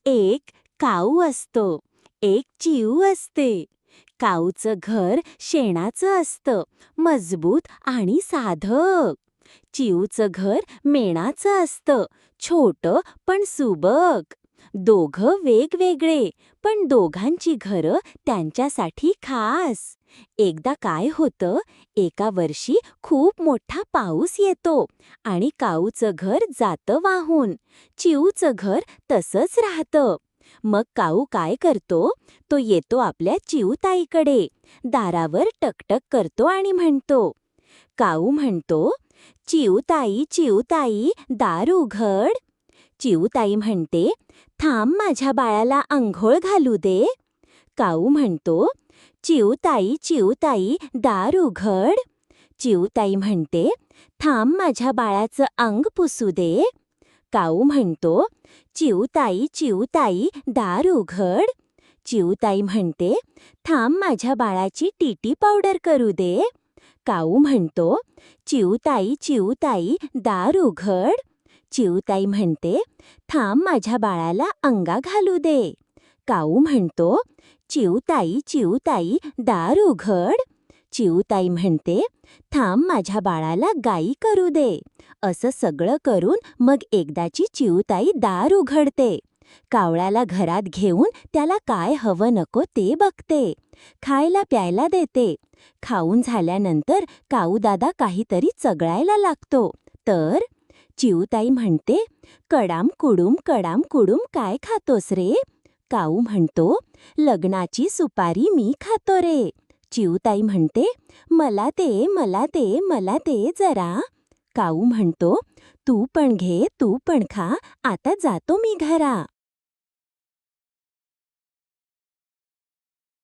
एक काऊ असतो, एक चिऊ असते. काऊचं घर शेणाचं असतं, मजबूत आणि साधं. चिऊचं घर मेणाचं असतं, छोटं पण सुबक. दोघं वेगवेगळे, पण दोघांची घरं त्यांच्यासाठी खास. एकदा काय होतं, एका वर्षी खूप मोठा पाऊस येतो आणि काऊचं घर जातं वाहून. चिऊचं घर तसंच राहतं. मग काऊ काय करतो, तो येतो आपल्या चिऊताईकडे. दारावर टकटक करतो आणि म्हणतो. काऊ म्हणतो, चिऊताई, चिऊताई, दार उघड. चिऊताई म्हणते, थांब, माझ्या बाळाला अंघोळ घालू दे. काऊ म्हणतो, चिऊताई, चिऊताई, दार उघड. चिऊताई म्हणते, थांब, माझ्या बाळाचं अंग पुसू दे. काऊ म्हणतो, चिऊताई, चिऊताई, दार उघड. चिऊताई म्हणते, थांब, माझ्या बाळाची टीटी पावडर करू दे. काऊ म्हणतो, चिऊताई, चिऊताई, दार उघड. चिऊताई म्हणते, थांब, माझ्या बाळाला अंगा घालू दे. काऊ म्हणतो, चिऊताई, चिऊताई, दार उघड. चिऊताई म्हणते, थांब, माझ्या बाळाला गाई करू दे. असं सगळं करून मग एकदाची चिऊताई दार उघडते. कावळ्याला घरात घेऊन त्याला काय हवं नको ते बघते. खायला प्यायला देते. खाऊन झाल्यानंतर काऊदादा काहीतरी चगळायला लागतो. तर चिऊताई म्हणते, कडाम कुडूम काय खातोस रे? काऊ म्हणतो, लग्नाची सुपारी मी खातो रे. चिऊताई म्हणते, मला दे, मला दे, मला दे जरा. काऊ म्हणतो, तू पण घे, तू पण खा, आता जातो मी घरा.